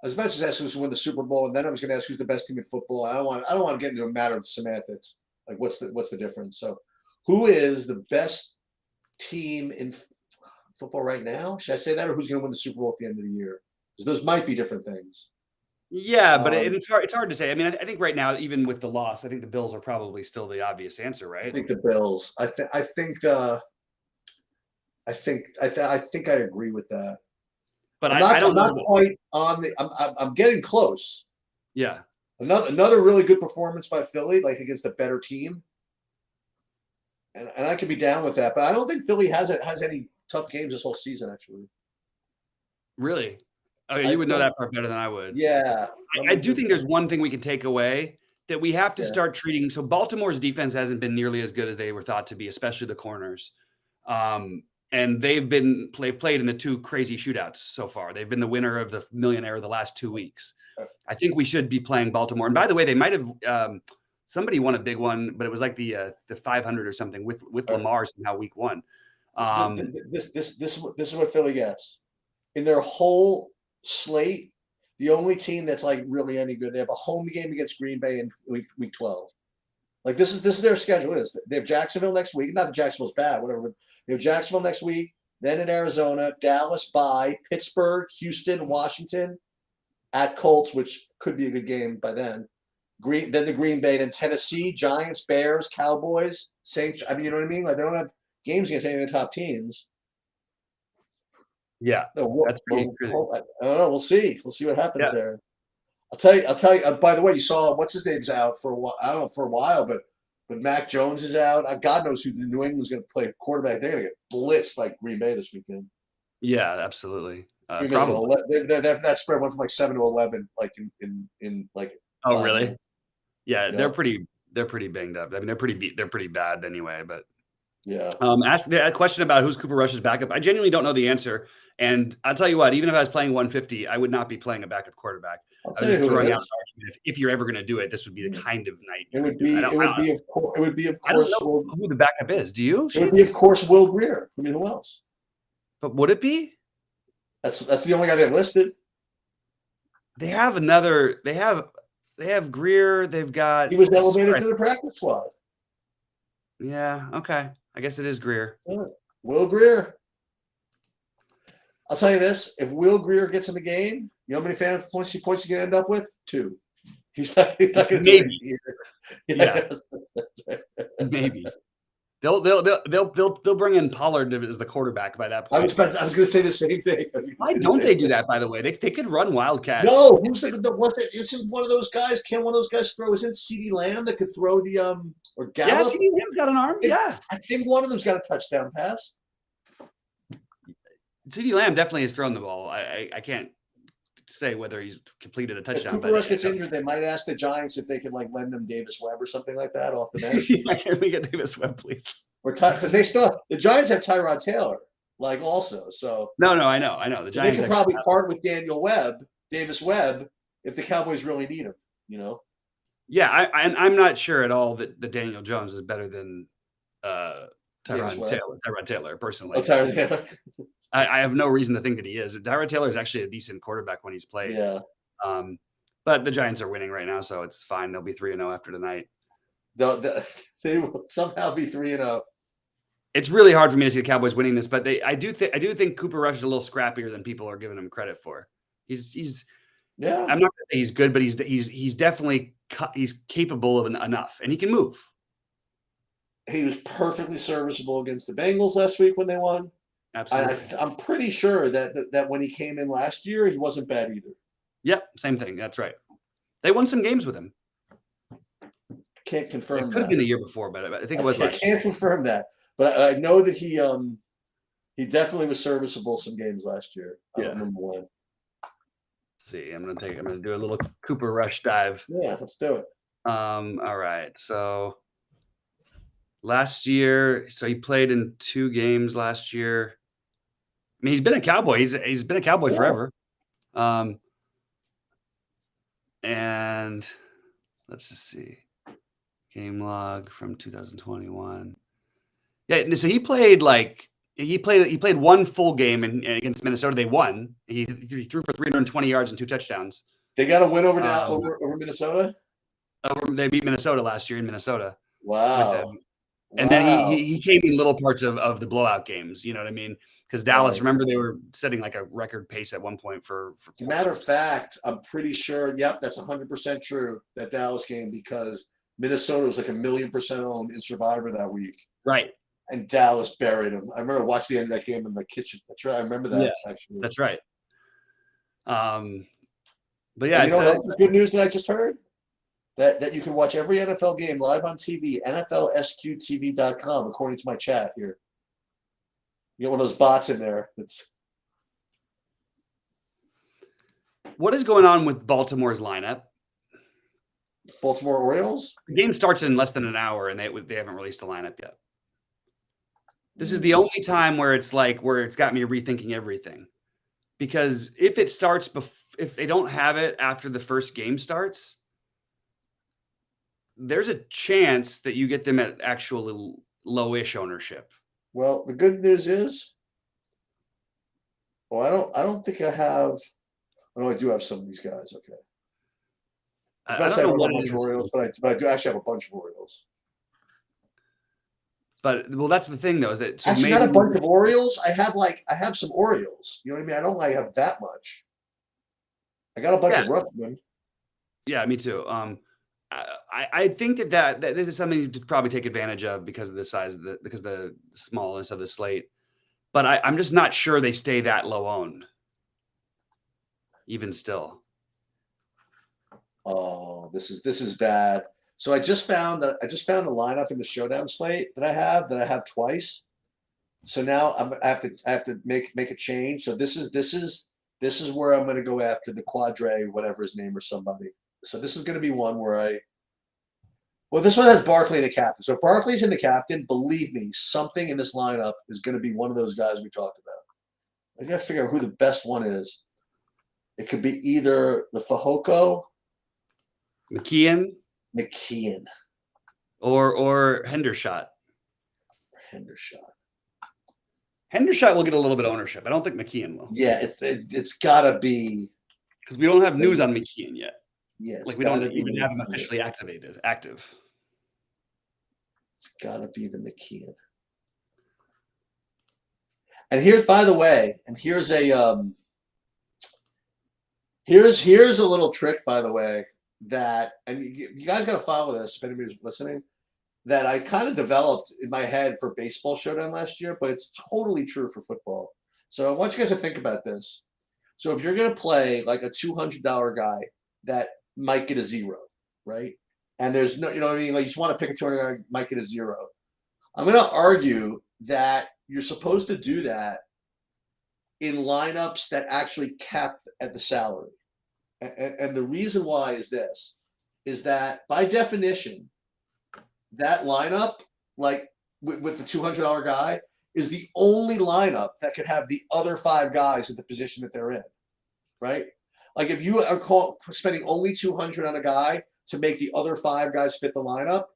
I was about to ask who's won the Super Bowl, and then I was going to ask who's the best team in football. I don't want to get into a matter of semantics. Like, what's the difference? So, who is the best team in football right now? Should I say that, or who's going to win the Super Bowl at the end of the year? Because those might be different things. Yeah, but it's hard. It's hard to say. I mean, I think right now, even with the loss, I think the Bills are probably still the obvious answer, right? I think the Bills. I think I agree with that. But I'm I don't not know. quite on the. I'm getting close. Yeah. Another really good performance by Philly, like against a better team, and I could be down with that. But I don't think Philly has any tough games this whole season. Actually, Really? Okay, you would know that part better than I would. Yeah, I do think there's one thing we can take away that we have to start treating. So Baltimore's defense hasn't been nearly as good as they were thought to be, especially the corners. And they've played in the 2 crazy shootouts so far. They've been the winner of the Millionaire the last 2 weeks. I think we should be playing Baltimore. And by the way, they might have somebody won a big one, but it was like the 500 or something with Lamar somehow week 1. This is what Philly gets in their whole slate. The only team that's like really any good. They have a home game against Green Bay in week 12. Like this is their schedule. They have Jacksonville next week. Not that Jacksonville's bad, whatever. They have Jacksonville next week, then in Arizona, Dallas, bye, Pittsburgh, Houston, Washington, at Colts, which could be a good game by then. Then the Green Bay, then Tennessee, Giants, Bears, Cowboys, Saints. I mean, you know what I mean? Like they don't have games against any of the top teams. Yeah, that's pretty cool. I don't know. We'll see. We'll see what happens there. I'll tell you. By the way, you saw what's his name's out for a while. I don't know for a while, but Mac Jones is out. God knows who the New England's going to play quarterback. They're going to get blitzed by Green Bay this weekend. Yeah, absolutely. Probably that spread went from like 7 to 11, like in like. Oh, really? Yeah, they're pretty banged up. I mean, they're pretty bad anyway. But yeah. Ask a question about who's Cooper Rush's backup. I genuinely don't know the answer, and I'll tell you what. Even if I was playing 150, I would not be playing a backup quarterback. I was just throwing out an argument. If you're ever going to do it, this would be the kind of night. It would be. Of course. I don't know who the backup is. Do you? It would be, of course, Will Grier. I mean, who else? But would it be? That's the only guy they've listed. They have another. They have Grier. They've got. He was elevated to the practice squad. Yeah. Okay. I guess it is Grier. Will Grier. I'll tell you this: if Will Grier gets in the game, you know how many fantasy points he's going to end up with? 2. He's not going to do it either. Yeah. Maybe. They'll bring in Pollard as the quarterback by that point. I was going to say the same thing. Why don't they do that? By the way, they could run Wildcat. No, isn't one of those guys? Can one of those guys throw? Isn't CeeDee Lamb that could throw the or Gallup? Yeah, CeeDee Lamb's got an arm. Yeah, I think one of them's got a touchdown pass. CeeDee Lamb definitely has thrown the ball. I can't say whether he's completed a touchdown. If Cooper Rush gets injured, they might ask the Giants if they could like lend them Davis Webb or something like that off the bench. Can we get Davis Webb, please? Because the Giants have Tyrod Taylor, like also. So no, I know the Giants. They could probably part with Davis Webb, if the Cowboys really need him. You know. Yeah, I'm not sure at all that Daniel Jones is better than Tyrod Taylor, personally. Oh, Tyrod Taylor. I have no reason to think that he is. Tyrod Taylor is actually a decent quarterback when he's played. Yeah. But the Giants are winning right now, so it's fine. They'll be 3-0 after tonight. They will somehow be 3-0. It's really hard for me to see the Cowboys winning this, but I do think Cooper Rush is a little scrappier than people are giving him credit for. He's I'm not going to say he's good, but he's definitely he's capable of enough, and he can move. He was perfectly serviceable against the Bengals last week when they won. Absolutely. I'm pretty sure that when he came in last year, he wasn't bad either. Yep, same thing. That's right. They won some games with him. Can't It confirm could have that. been the year before, but I think it was I last year. can't confirm that, but I know that he definitely was serviceable some games last year. I don't remember when. Let's see, I'm gonna do a little Cooper Rush dive. Yeah, let's do it. All right. So last year, so he played in 2 games last year. I mean, he's been a Cowboy. He's been a Cowboy forever. And let's just see. Game log from 2021. Yeah, so he played 1 full game against Minnesota. They won. He threw for 320 yards and 2 touchdowns. They got a win over over Minnesota. They beat Minnesota last year in Minnesota. Wow. And then he came in little parts of the blowout games. You know what I mean? Because Dallas, remember, they were setting like a record pace at one point for. As a matter of fact, I'm pretty sure. Yep, that's 100% true. That Dallas game, because Minnesota was like 1,000,000% owned in Survivor that week. Right. And Dallas buried them. I remember watching the end of that game in the kitchen. That's right. I remember that actually. That's right. But yeah, you know the good news that I just heard? That you can watch every NFL game live on TV, NFLSQTV.com, according to my chat here. You get one of those bots in there. What is going on with Baltimore's lineup? Baltimore Orioles? The game starts in less than an hour, and they haven't released the lineup yet. This is the only time where it's got me rethinking everything. Because if it starts if they don't have it after the first game starts, there's a chance that you get them at actual low-ish ownership. Well, the good news is, I don't think I have. Oh, no, I do have some of these guys. Okay. I don't have a bunch of Orioles, but I do actually have a bunch of Orioles. But that's the thing, though, is that actually not a bunch of Orioles. I have some Orioles. You know what I mean? I don't have that much. I got a bunch of Ruffman. Yeah, me too. I think that this is something you should probably take advantage of because of the size of because of the smallness of the slate. But I'm just not sure they stay that low owned, even still. Oh, this is bad. So I just found a lineup in the showdown slate that I have twice. So now I have to make a change. So this is where I'm going to go after the Quadre, whatever his name, or somebody. So this is going to be one where this one has Barkley in the captain. So if Barkley's in the captain, believe me, something in this lineup is going to be one of those guys we talked about. I got to figure out who the best one is. It could be either the Fehoko, McKeon, or Hendershot. Hendershot will get a little bit of ownership. I don't think McKeon will. Yeah, it's got to be, because we don't have news on McKeon yet. Yeah, we don't even have him officially active. It's got to be the McKeon. And here's, by the way, here's a here's a little trick, by the way, that, and you guys got to follow this if anybody's listening, that I kind of developed in my head for Baseball Showdown last year, but it's totally true for football. So I want you guys to think about this. So if you're going to play like a $200 guy that might get a 0, right? And there's no, you know what I mean? Like, you just want to pick a $200 might get a 0. I'm going to argue that you're supposed to do that in lineups that actually cap at the salary. And the reason why is this, is that by definition, that lineup, like with the $200 guy, is the only lineup that could have the other 5 guys at the position that they're in, right? Like, if you are spending only $200 on a guy to make the other 5 guys fit the lineup,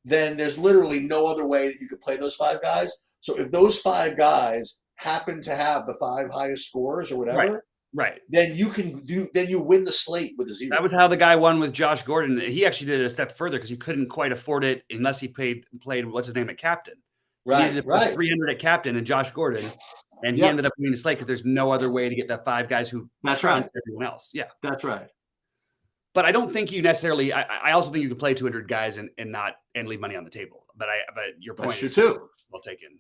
then there's literally no other way that you could play those 5 guys. So if those 5 guys happen to have the 5 highest scores or whatever, right, then you win the slate with a 0. That was how the guy won with Josh Gordon. He actually did it a step further because he couldn't quite afford it unless he played what's his name at captain. He needed to put 300 at captain and Josh Gordon, and he ended up winning the slate because there's no other way to get that 5 guys who everyone else. Yeah, that's right. But I don't think you necessarily. I also think you can play 200 guys and leave money on the table. But your point is too well taken.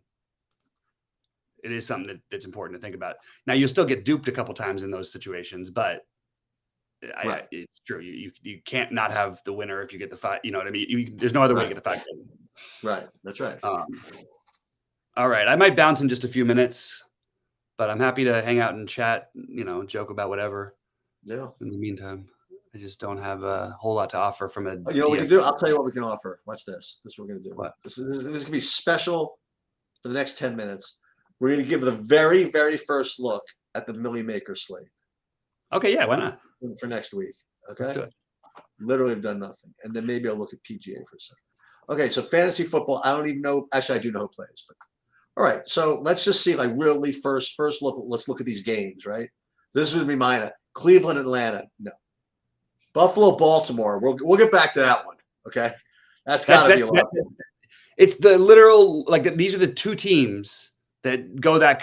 It is something that's important to think about. Now, you'll still get duped a couple times in those situations, but Right. It's true. You can't not have the winner if you get the 5. You know what I mean? There's no other way to Right. get the 5. Right. That's right. All right. I might bounce in just a few minutes, but I'm happy to hang out and chat, joke about whatever Yeah. in the meantime. I just don't have a whole lot to offer from a You know what we can DFS. do? I'll tell you what we can offer. Watch this. This is what we're going to do. What? This is going to be special for the next 10 minutes. We're going to give the very, very first look at the Millie Maker slate Okay, yeah, why not? for next week. Let's Okay. do it. Literally have done nothing. And then maybe I'll look at PGA for a second. Okay, so fantasy football, I don't even know. Actually, I do know who plays, but all right. So let's just see, like, really first look. Let's look at these games, right? This would be mine. Cleveland, Atlanta, no. Buffalo, Baltimore. We'll get back to that one. Okay, that's got to be a lot. It's the literal, like, these are the two teams that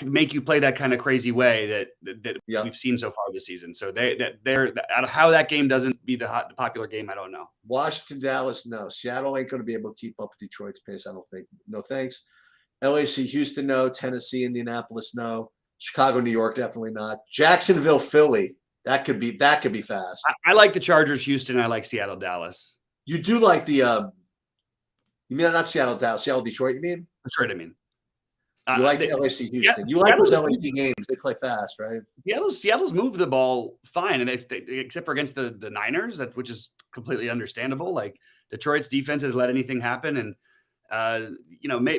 make you play that kind of crazy way that Yeah. we've seen so far this season. So they're how that game doesn't be the popular game, I don't know. Washington, Dallas, no. Seattle ain't going to be able to keep up with Detroit's pace, I don't think. No thanks. LAC, Houston, no. Tennessee, Indianapolis, no. Chicago, New York, definitely not. Jacksonville, Philly, that could be fast. I like the Chargers, Houston. I like Seattle, Dallas. You do like the you mean not Seattle, Dallas, Seattle, Detroit, you mean? Detroit, I mean. You like the LAC, Houston. You like those LAC games. They play fast, right? Seattle's moved the ball fine, and they except for against the Niners, which is completely understandable. Like, Detroit's defense has let anything happen, and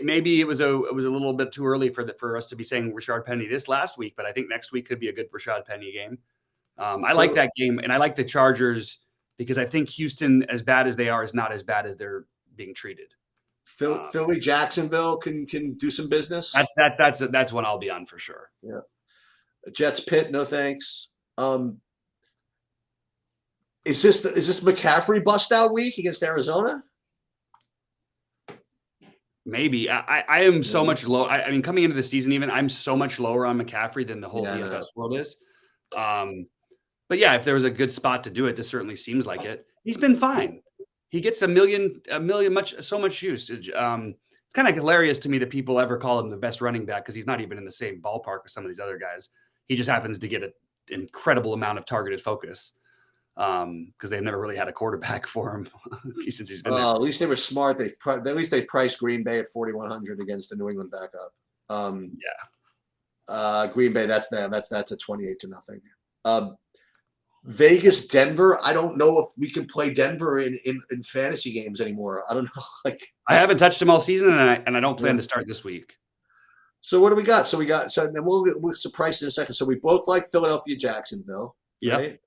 maybe it was a little bit too early for us to be saying Rashard Penny this last week, but I think next week could be a good Rashard Penny game. I like that game, and I like the Chargers because I think Houston, as bad as they are, is not as bad as they're being treated. Philly, Jacksonville can do some business. That's one I'll be on for sure. Yeah. Jets, Pitt, no thanks. Is this McCaffrey bust out week against Arizona? Maybe. I am so much low. I mean, coming into the season, even I'm so much lower on McCaffrey than the whole DFS world is. But yeah, if there was a good spot to do it, this certainly seems like it. He's been fine. He gets so much usage. It's kind of hilarious to me that people ever call him the best running back because he's not even in the same ballpark as some of these other guys. He just happens to get an incredible amount of targeted focus because they've never really had a quarterback for him since he's been there. At least they were smart. At least they priced Green Bay at 4,100 against the New England backup. Green Bay, that's them. That's a 28-0. Vegas, Denver. I don't know if we can play Denver in fantasy games anymore. I don't know. I haven't touched him all season, and I don't plan to start this week. So what do we got? So then we'll surprise in a second. So we both like Philadelphia, Jacksonville. Yeah. Right?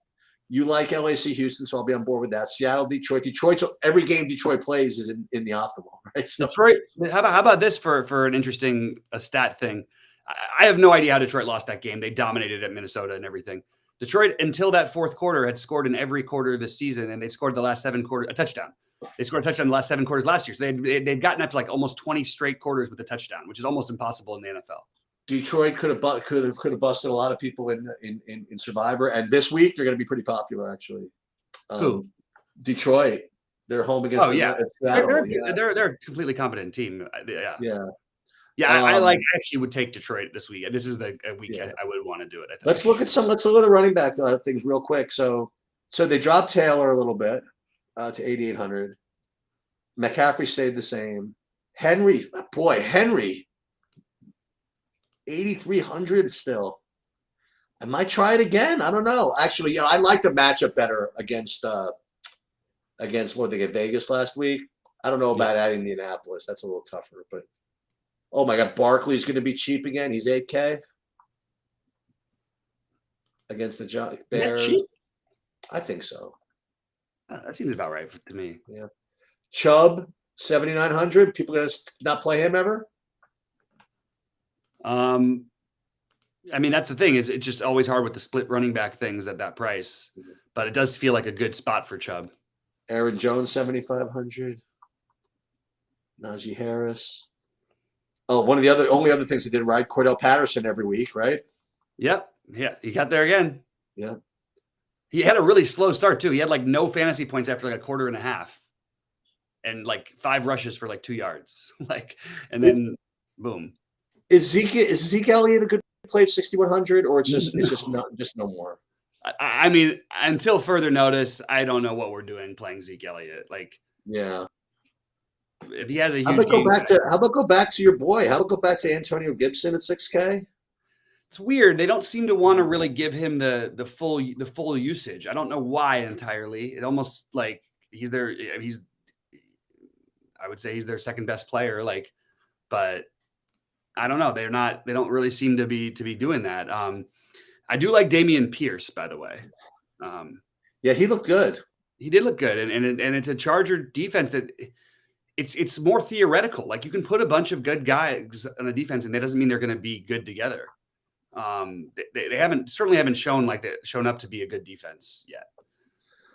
You like LAC, Houston, so I'll be on board with that. Seattle, Detroit. Detroit's every game Detroit plays is in the optimal, right? So Detroit. How about this for an interesting stat thing? I have no idea how Detroit lost that game. They dominated at Minnesota and everything. Detroit, until that fourth quarter, had scored in every quarter of the season, and they scored the last 7 quarters a touchdown. They scored a touchdown in the last 7 quarters last year. So they'd gotten up to like almost 20 straight quarters with a touchdown, which is almost impossible in the NFL. Detroit could have busted a lot of people in Survivor, and this week they're going to be pretty popular actually. Who? Detroit. They're home against. Oh yeah, they're a completely competent team. Yeah, I actually would take Detroit this week. This is the week I would want to do it. I think. Let's look at the running back things real quick. So they dropped Taylor a little bit to 8,800. McCaffrey stayed the same. Henry, 8,300 still. I might try it again. I don't know. Actually, I like the matchup better against what they get Vegas last week. I don't know about adding Indianapolis. That's a little tougher, but. Oh my God, Barkley's going to be cheap again. He's 8K against the Bears. I think so. That seems about right to me. Yeah. Chubb, 7,900. People going to not play him ever? I mean, that's the thing is it's just always hard with the split running back things at that price, but it does feel like a good spot for Chubb. Aaron Jones, 7,500. Najee Harris. Oh, one of the only other things he did right, Cordell Patterson every week, right? Yep. Yeah, he got there again. Yeah. He had a really slow start too. He had like no fantasy points after like a quarter and a half, and like 5 rushes for like 2 yards. And then boom. Is Zeke Elliott a good play at 6,100, or it's just no more? I mean, until further notice, I don't know what we're doing playing Zeke Elliott. Like, Yeah. if he has a How huge about go game, back to how about go back to your boy? How about go back to Antonio Gibson at 6K? it's weird. They don't seem to want to really give him the full usage. I don't know why entirely. It almost like he's their he's I would say he's their second best player. Like, but I don't know. They don't really seem to be doing that. I do like Damian Pierce, by the way. Yeah, he looked good. He did look good, and it's a Charger defense that it's more theoretical. Like, you can put a bunch of good guys on a defense, and that doesn't mean they're going to be good together. They haven't shown up to be a good defense yet.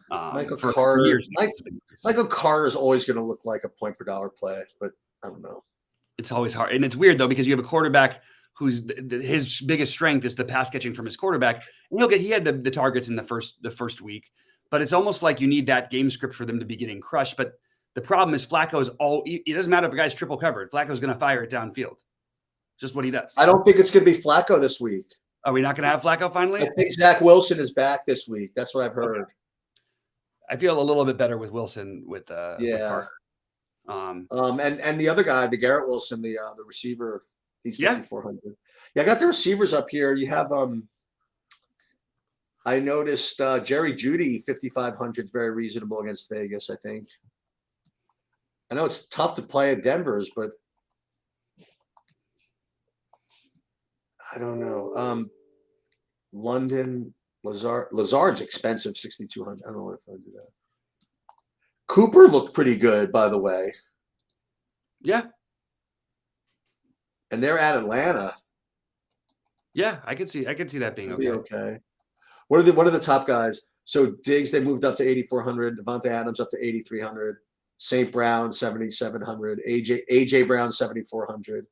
Michael For Carter. years. Michael Carter is always going to look like a point per dollar play, but I don't know. It's always hard, and it's weird though because you have a quarterback whose his biggest strength is the pass catching from his quarterback, and he had the targets in the first week, but it's almost like you need that game script for them to be getting crushed. But the problem is Flacco's it doesn't matter if a guy's triple covered. Flacco's going to fire it downfield. Just what he does. I don't think it's going to be Flacco this week. Are we not going to have Flacco finally? I think Zach Wilson is back this week. That's what I've heard. Okay. I feel a little bit better with Wilson with Carter. And the other guy, the Garrett Wilson, the receiver, he's 5,400. Yeah, I got the receivers up here. You have I noticed Jerry Jeudy 5,500 is very reasonable against Vegas. I think. I know it's tough to play at Denver's, but I don't know. London Lazard's expensive, 6,200. I don't know if I do that. Cooper looked pretty good, by the way. Yeah. And they're at Atlanta. Yeah, I could see that being okay. Okay. What are the top guys? So Diggs, they moved up to 8,400. Devontae Adams up to 8,300. St. Brown 7,700. AJ Brown 7,400.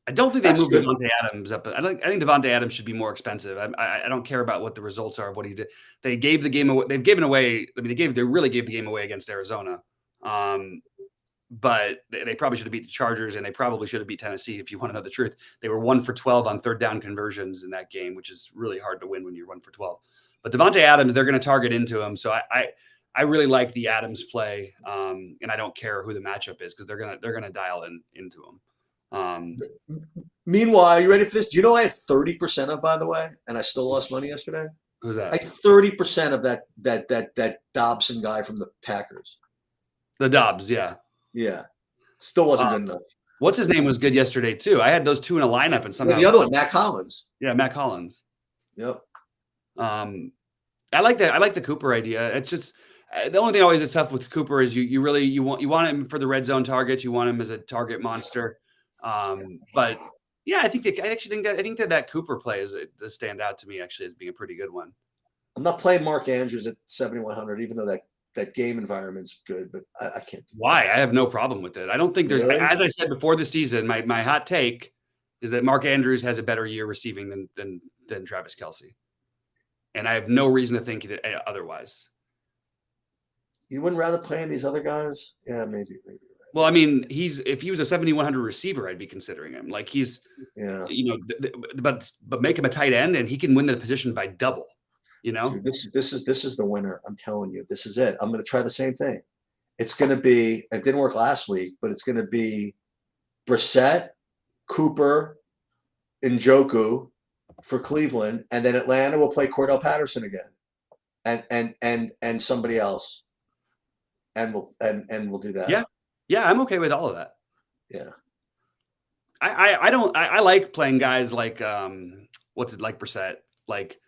I don't think they moved Devontae Adams up. I think Devontae Adams should be more expensive. I don't care about what the results are of what he did. They gave the game away. They've given away. I mean, they really gave the game away against Arizona. But they probably should have beat the Chargers, and they probably should have beat Tennessee. If you want to know the truth, they were 1 for 12 on third down conversions in that game, which is really hard to win when you're 1 for 12. But Devontae Adams, they're going to target into him. So I really like the Adams play, and I don't care who the matchup is because they're gonna dial into him. Meanwhile, you ready for this? Do you know I had 30% of, by the way, and I still lost money yesterday? Who's that? I had 30% of that Dobson guy from the Packers. The Dobbs, yeah. Yeah. Still wasn't good enough. What's his name was good yesterday too. I had those two in a lineup, and somehow the other one, Matt Collins. Yeah, Matt Collins. Yep. I like that. I like the Cooper idea. It's just the only thing always is tough with Cooper is you want him for the red zone targets. You want him as a target monster. But yeah, I think that Cooper play does stand out to me actually as being a pretty good one. I'm not playing Mark Andrews at 7,100, even though that game environment's good, but I can't do Why? I have no problem with it. I don't think there's, Really? as I said before the season, my hot take is that Mark Andrews has a better year receiving than Travis Kelce. And I have no reason to think that otherwise. You wouldn't rather play in these other guys? Yeah, maybe. Well, I mean, if he was a 7,100 receiver, I'd be considering him. Like but make him a tight end and he can win the position by double. Dude, this is the winner. I'm telling you, this is it. I'm going to try the same thing. It's going to be. It didn't work last week, but it's going to be Brissett, Cooper, Njoku for Cleveland, and then Atlanta will play Cordell Patterson again, and somebody else, and we'll do that. Yeah, I'm okay with all of that. Yeah. I like playing guys like like Brissett. Like,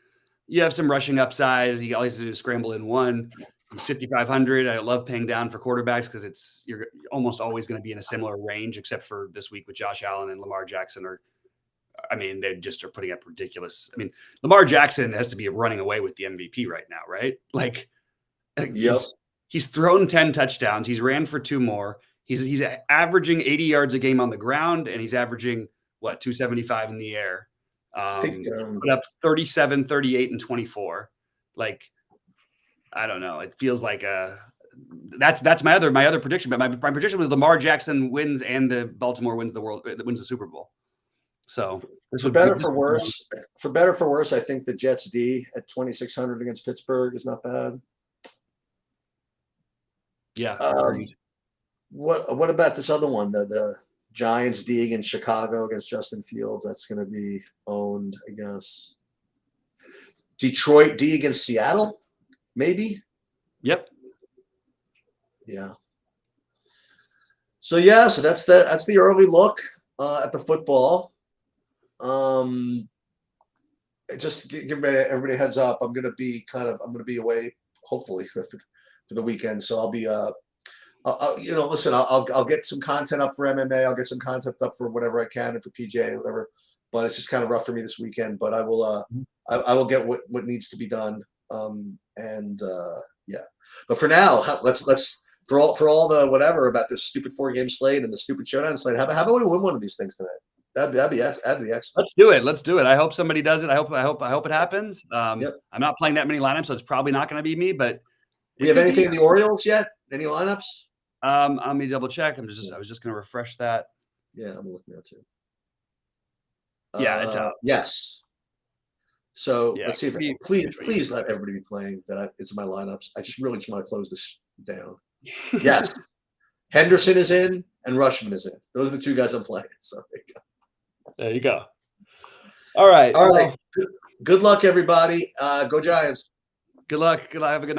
you have some rushing upside. He always do scramble in one. He's 5,500. I love paying down for quarterbacks because you're almost always going to be in a similar range, except for this week with Josh Allen and Lamar Jackson. They just are putting up ridiculous. I mean, Lamar Jackson has to be running away with the MVP right now, right? Like, yep. He's thrown 10 touchdowns. He's ran for 2 more. He's averaging 80 yards a game on the ground, and he's averaging 275 in the air. Put up 37, 38, and 24. Like, I don't know. It feels like that's my other prediction. But my prediction was Lamar Jackson wins and the Baltimore wins the Super Bowl. So this For would better be for worse, I think the Jets D at 2,600 against Pittsburgh is not bad. yeah. Um, what about this other one? The Giants D against Chicago against Justin Fields. That's going to be owned, I guess. Detroit D against Seattle, maybe. Yep. Yeah. So yeah, so that's the early look at the football. Just give everybody a heads up. I'm gonna be away hopefully for the weekend, so I'll be listen, I'll get some content up for MMA. I'll get some content up for whatever I can and for PJ or whatever. But it's just kind of rough for me this weekend. But I will I will get what needs to be done. Yeah. But for now, let's for all the whatever about this stupid 4-game slate and the stupid showdown slate. How about we win one of these things tonight? That'd be excellent. Let's do it. Let's do it. I hope somebody does it. I hope it happens. Yep. I'm not playing that many lineups, so it's probably not going to be me. But we have anything in the Orioles yet? Any lineups? Let me double check. I was just going to refresh that. Yeah, I'm looking now too. Yeah, it's out. Yes. So Yeah, let's see if please let everybody be playing that it's my lineups. I just really want to close this down. Yes. Henderson is in and Rushman is in. Those are the two guys I'm playing. So there you go. All right. All right. Good luck, everybody. Go Giants. Good luck. Have a good night.